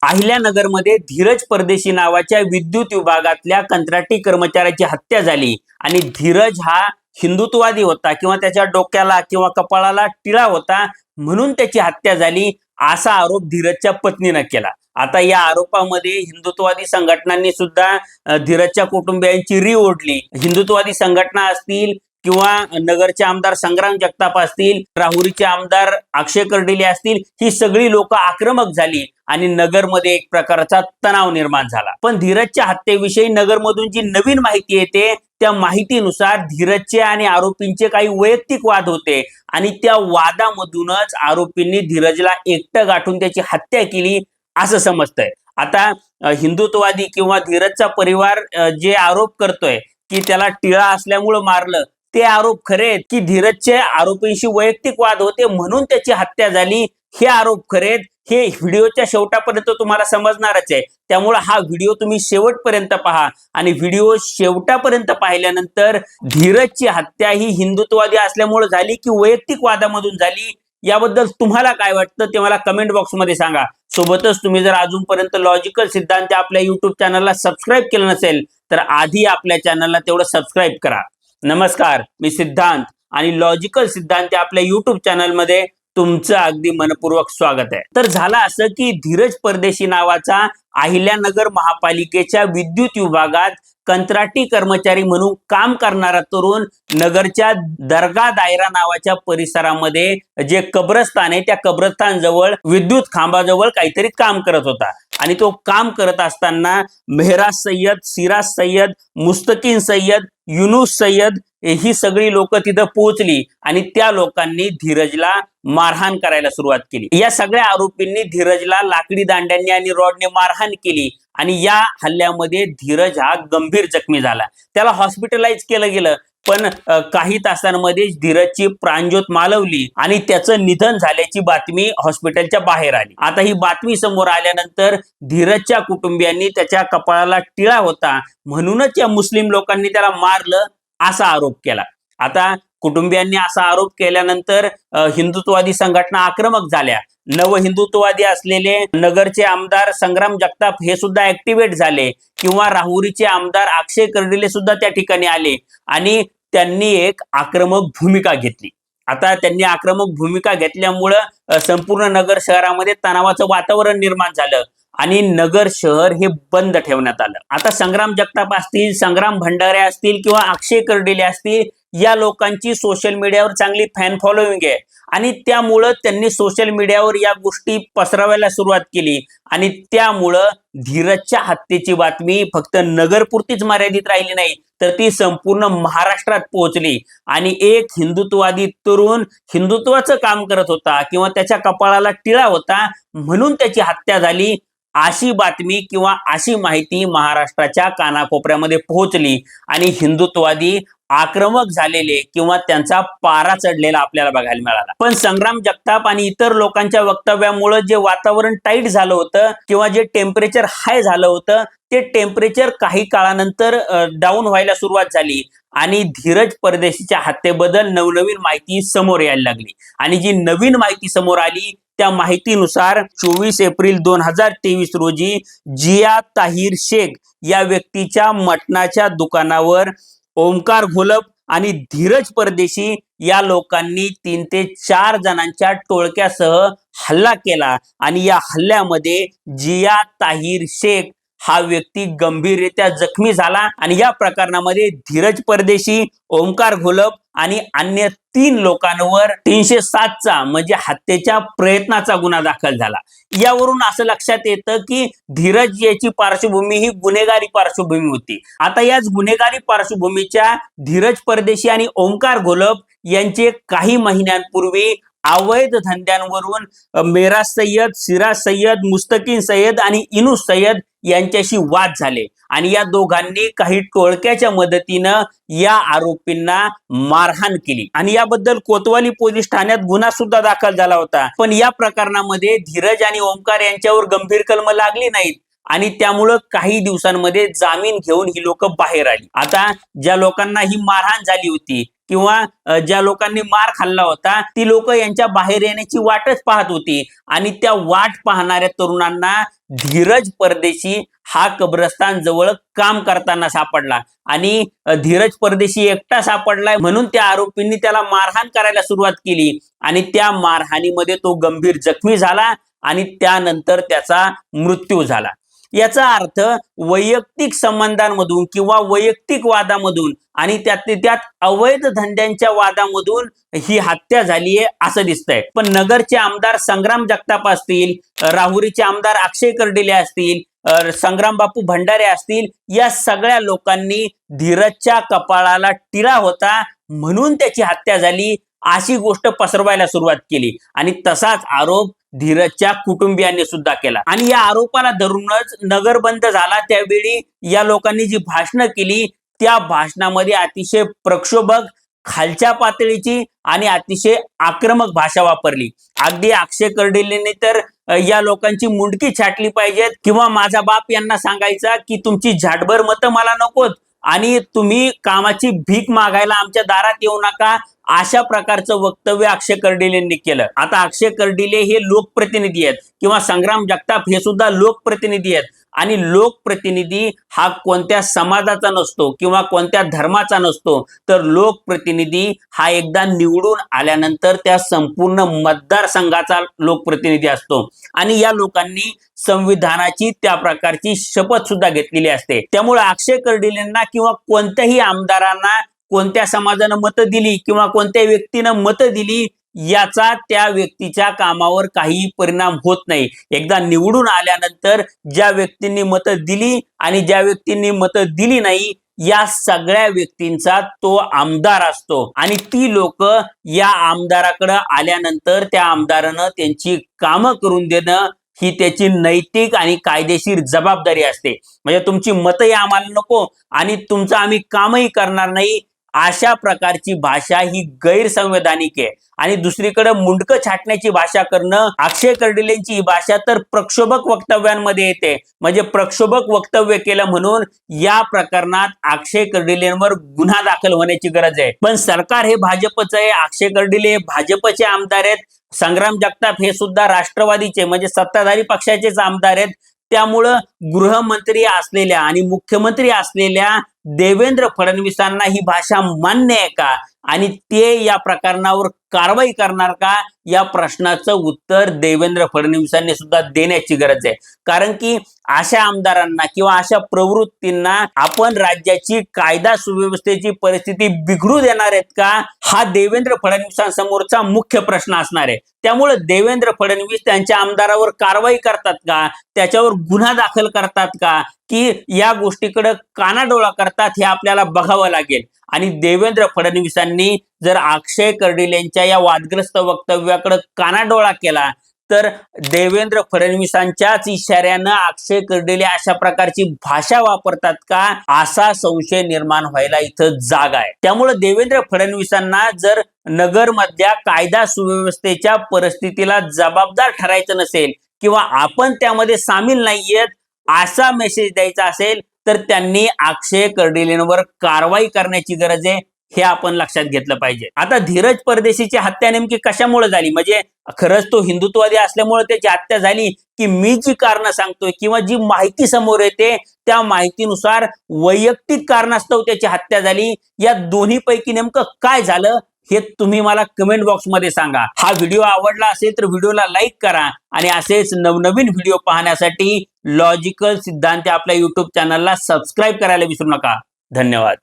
अहिल्यानगरमध्ये धीरज परदेशी नावाच्या विद्युत विभागातल्या कंत्राटी कर्मचाऱ्याची हत्या झाली आणि धीरज हा हिंदुत्ववादी होता किंवा त्याच्या डोक्याला किंवा कपाळाला टिळा होता म्हणून त्याची हत्या झाली असा आरोप धीरजच्या पत्नीनं केला। आता या आरोपामध्ये हिंदुत्ववादी संघटनांनी सुद्धा धीरजच्या कुटुंबियांची री ओढली। हिंदुत्ववादी संघटना असतील किंवा नगरचे आमदार संग्राम जगताप असतील, राहुरीचे आमदार अक्षय कर्डिले असतील, ही सगळी लोक आक्रमक झाली आणि नगरमध्ये एक प्रकारचा तणाव निर्माण झाला। पण धीरजच्या हत्येविषयी नगरमधून जी नवीन माहिती येते त्या माहितीनुसार धीरजचे आणि आरोपींचे काही वैयक्तिक वाद होते आणि त्या वादामधूनच आरोपींनी धीरजला एकटं गाठून त्याची हत्या केली असं समजतंय। आता हिंदुत्ववादी किंवा धीरजचा परिवार जे आरोप करतोय की त्याला टिळा असल्यामुळे मारलं, ते आरोप खरे आहेत की धीरजचे आरोपींशी वैयक्तिक वाद होते म्हणून त्याची हत्या झाली, हे आरोप खरे आहेत, हे व्हिडिओच्या शेवटापर्यंत तुम्हाला समजणारच आहे। त्यामुळे हा व्हिडिओ तुम्ही शेवटपर्यंत पहा आणि व्हिडिओ शेवटापर्यंत पाहिल्यानंतर धीरजची हत्या ही हिंदुत्ववादी असल्यामुळे झाली की वैयक्तिक वादामधून झाली याबद्दल तुम्हाला काय वाटतं ते मला कमेंट बॉक्समध्ये सांगा। सोबतच तुम्ही जर अजूनपर्यंत लॉजिकल सिद्धांत आपल्या युट्यूब चॅनलला सबस्क्राईब केलं नसेल तर आधी आपल्या चॅनलला तेवढं सबस्क्राईब करा। नमस्कार, मी सिद्धांत आणि लॉजिकल सिद्धांत आपल्या युट्यूब चॅनलमध्ये तुमचं अगदी मनपूर्वक स्वागत आहे। तर झालं असं की धीरज परदेशी नावाचा अहिल्यानगर महापालिकेच्या विद्युत विभागात कंत्राटी कर्मचारी म्हणून काम करणारा तरुण नगरच्या दर्गा दायरा नावाच्या परिसरामध्ये जे कब्रस्तान आहे त्या कब्रस्तान जवळ विद्युत खांबाजवळ काहीतरी काम करत होता आणि तो काम करत असताना मेहराज सय्यद, सिराज सय्यद, मुस्तकीन सय्यद, युनुस सय्यद ही सगळी लोक तिथं पोहोचली आणि त्या लोकांनी धीरजला मारहाण करायला सुरुवात केली। या सगळ्या आरोपींनी धीरजला लाकडी दांड्यांनी आणि रॉडने मारहाण केली आणि या हल्ल्यामध्ये धीरज हा गंभीर जखमी झाला। त्याला हॉस्पिटलाइज केलं गेलं पण काही तासांमध्ये धीरजची प्राणज्योत मालवली आणि त्याचं निधन झाल्याची बातमी हॉस्पिटलच्या बाहेर आली। आता ही बातमी समोर आल्यानंतर धीरजच्या कुटुंबियांनी त्याच्या कपाळाला टिळा होता म्हणूनच या मुस्लिम लोकांनी त्याला मारलं असा आरोप केला। आता कुटुंबियांनी असा आरोप केल्यानंतर हिंदुत्ववादी संघटना आक्रमक झाल्या। नव हिंदुत्ववादी असलेले नगरचे आमदार संग्राम जगताप हे सुद्धा ऍक्टिव्हेट झाले किंवा राहुरीचे आमदार अक्षय कर्डिले सुद्धा त्या ठिकाणी आले आणि त्यांनी एक आक्रमक भूमिका घेतली। आता त्यांनी आक्रमक भूमिका घेतल्यामुळं संपूर्ण नगर शहरामध्ये तणावाचं वातावरण निर्माण झालं आणि नगर शहर हे बंद ठेवण्यात आलं। आता संग्राम जगताप असतील, संग्राम भंडारे असतील किंवा अक्षय कर्डिले असतील, या लोकांची सोशल मीडियावर चांगली फॅन फॉलोइंग आहे आणि त्यामुळं त्यांनी सोशल मीडियावर या गोष्टी पसरवायला सुरुवात केली आणि त्यामुळं धीरजच्या हत्येची बातमी फक्त नगरपुरतीच मर्यादित राहिली नाही तर ती संपूर्ण महाराष्ट्रात पोहोचली आणि एक हिंदुत्ववादी तरुण हिंदुत्वाचं काम करत होता किंवा त्याच्या कपाळाला टिळा होता म्हणून त्याची हत्या झाली अशी बातमी किंवा अशी माहिती महाराष्ट्राच्या कानाकोपऱ्यामध्ये पोहोचली आणि हिंदुत्ववादी आक्रमक झालेले किंवा त्यांचा पारा चढलेला आपल्याला बघायला मिळाला। पण संग्राम जगताप आणि इतर लोकांच्या वक्तव्यामुळे जे वातावरण टाईट झालं होतं किंवा जे टेम्परेचर हाय झालं होतं ते टेम्परेचर काही काळानंतर डाऊन व्हायला सुरुवात झाली आणि धीरज परदेशीच्या हत्येबद्दल नवनवीन माहिती समोर यायला लागली आणि जी नवीन माहिती समोर आली त्या माहितीनुसार 24 एप्रिल 2023 रोजी जिया ताहिर शेख या व्यक्तीच्या मटणाच्या दुकानावर ओमकार घोलप आणि धीरज परदेशी या लोकांनी 3 ते 4 जणांच्या टोळक्यासह हल्ला केला आणि या हल्ल्यामध्ये जिया ताहिर शेख हा व्यक्ती गंभीररित्या जखमी झाला आणि या प्रकरणामध्ये धीरज परदेशी, ओमकार घोलप आणि अन्य 3 लोकांवर 307 चा म्हणजे हत्येच्या प्रयत्नाचा गुन्हा दाखल झाला। यावरून असं लक्षात येतं की धीरज याची पार्श्वभूमी ही गुन्हेगारी पार्श्वभूमी होती। आता याच गुन्हेगारी पार्श्वभूमीच्या धीरज परदेशी आणि ओमकार घोलप यांचे काही महिन्यांपूर्वी अवैध धंद्यांवरून मेहराज सय्यद, सिराज सय्यद, मुस्तकीन सय्यद आणि इनुस सय्यद यांच्याशी वाद झाले आणि या दोघांनी काही टोळक्याच्या मदतीनं या आरोपींना मारहाण केली आणि याबद्दल कोतवाली पोलीस ठाण्यात गुन्हा सुद्धा दाखल झाला होता। पण या प्रकरणामध्ये धीरज आणि ओमकार यांच्यावर गंभीर कलम लागली नाहीत आणि त्यामुळं काही दिवसांमध्ये जामीन घेऊन ही लोक बाहेर आली. आता ज्या लोकांना ही मारहाण झाली होती किंवा ज्या लोकांनी मार खाल्ला होता ती लोक यांच्या बाहेर येण्याची वाटच पाहत होती आणि त्या वाट पाहणाऱ्या तरुणांना धीरज परदेशी हा कब्रस्तान जवळ काम करताना सापडला आणि धीरज परदेशी एकटा सापडलाय म्हणून त्या आरोपींनी त्याला मारहाण करायला सुरुवात केली आणि त्या मारहाणीमध्ये तो गंभीर जखमी झाला आणि त्यानंतर त्याचा मृत्यू झाला. याचा अर्थ वैयक्तिक संबंधांमधून किंवा वैयक्तिक वादामधून आणि त्यात अवैध धंद्यांच्या वादामधून ही हत्या झालीये असं दिसतंय. पण नगरचे आमदार संग्राम जगताप असतील, राहुरीचे आमदार अक्षय कर्डिले असतील, संग्राम बापू भंडारे असतील, या सगळ्या लोकांनी धीरजच्या कपाळाला टिळा होता म्हणून त्याची हत्या झाली अशी गोष्ट पसरवायला सुरुवात केली आणि तसाच आरोप धीरजच्या कुटुंबियांनी सुद्धा केला आणि या आरोपाला धरूनच नगर बंद झाला. त्यावेळी या लोकांनी जी भाषणं केली त्या भाषणामध्ये अतिशय प्रक्षोभक, खालच्या पातळीची आणि अतिशय आक्रमक भाषा वापरली. अगदी अक्षय कर्डिलेंनी तर या लोकांची मुंडकी छाटली पाहिजेत किंवा माझा बाप यांना सांगायचा की तुमची झाटभर मतं मला नकोत आणि तुम्ही कामाची भीक मागायला आमच्या दारात येऊ नका, अशा प्रकारचं वक्तव्य अक्षय कर्डिलेंनी केलं. आता अक्षय कर्डिले हे लोकप्रतिनिधी आहेत किंवा संग्राम जगताप हे सुद्धा लोकप्रतिनिधी आहेत आणि लोकप्रतिनिधी हा कोणत्या समाजाचा नसतो किंवा कोणत्या धर्माचा नसतो, तर लोकप्रतिनिधी हा एकदा निवडून आल्यानंतर त्या संपूर्ण मतदारसंघाचा लोकप्रतिनिधी असतो आणि या लोकांनी संविधानाची त्या प्रकारची शपथ सुद्धा घेतलेली असते. त्यामुळे अक्षय कर्डिलेंना किंवा कोणत्याही आमदारांना कोणत्या समाजानं मतं दिली किंवा कोणत्या व्यक्तीनं मतं दिली याचा त्या व्यक्तीच्या कामावर काही परिणाम होत नाही. एकदा निवडून आल्यानंतर ज्या व्यक्तींनी मतं दिली आणि ज्या व्यक्तींनी मतं दिली नाही या सगळ्या व्यक्तींचा तो आमदार असतो आणि ती लोक या आमदाराकडे आल्यानंतर त्या आमदारानं त्यांची कामं करून देणं ही त्याची नैतिक आणि कायदेशीर जबाबदारी असते. म्हणजे तुमची मतही आम्हाला नको आणि तुमचं आम्ही कामही करणार नाही अशा प्रकारची भाषा ही गैरसंवैधानिक आहे. आणि दुसरीकडे मुंडकं छाटण्याची भाषा करणं, अक्षय कर्डिलेंची ही भाषा तर प्रक्षोभक वक्तव्यांमध्ये येते. म्हणजे प्रक्षोभक वक्तव्य केलं म्हणून या प्रकरणात अक्षय कर्डिलेंवर गुन्हा दाखल होण्याची गरज आहे. पण सरकार हे भाजपचं आहे, अक्षय कर्डिले हे भाजपचे आमदार आहेत, संग्राम जगताप हे सुद्धा राष्ट्रवादीचे म्हणजे सत्ताधारी पक्षाचेच आमदार आहेत. त्यामुळं गृहमंत्री असलेल्या आणि मुख्यमंत्री असलेल्या देवेंद्र फडणवीसांना ही भाषा मान्य आहे का आणि ते या प्रकरणावर कारवाई करणार का या प्रश्नाचं उत्तर देवेंद्र फडणवीसांनी सुद्धा देण्याची गरज आहे. कारण की अशा आमदारांना किंवा अशा प्रवृत्तींना आपण राज्याची कायदा सुव्यवस्थेची परिस्थिती बिघडू देणार आहेत का हा देवेंद्र फडणवीसांसमोरचा मुख्य प्रश्न असणार आहे. त्यामुळे देवेंद्र फडणवीस त्यांच्या आमदारावर कारवाई करतात का, त्याच्यावर गुन्हा दाखल करतात का की या गोष्टीकडे कानाडोळा करतात हे आपल्याला बघावं लागेल. आणि देवेंद्र फडणवीसांनी जर अक्षय कर्डिलेंच्या या वादग्रस्त वक्तव्याकडे कानाडोळा केला तर देवेंद्र फडणवीसांच्याच इशाऱ्यानं अक्षय कर्डिले अशा प्रकारची भाषा वापरतात का असा संशय निर्माण व्हायला इथं जागा आहे. त्यामुळे देवेंद्र फडणवीसांना जर नगरमधल्या कायदा सुव्यवस्थेच्या परिस्थितीला जबाबदार ठरायचं नसेल किंवा आपण त्यामध्ये सामील नाहीयेत असा मेसेज द्यायचा असेल तर त्यांनी अक्षय कर्डिलेंवर कारवाई करण्याची गरज आहे हे आपण लक्षात घेतलं पाहिजे. आता धीरज परदेशीची हत्या नेमकी कशामुळे झाली, म्हणजे खरंच तो हिंदुत्ववादी असल्यामुळे त्याची हत्या झाली की मी जी कारणं सांगतोय किंवा जी माहिती समोर येते त्या माहितीनुसार वैयक्तिक कारणास्तव त्याची हत्या झाली, या दोन्ही पैकी नेमकं काय झालं हे तुम्ही मला कमेंट बॉक्समध्ये सांगा. हा व्हिडिओ आवडला असेल तर व्हिडिओला लाईक करा आणि असेच नवनवीन व्हिडिओ पाहण्यासाठी लॉजिकल सिद्धांत आपल्या युट्यूब चॅनलला सबस्क्राईब करायला विसरू नका. धन्यवाद.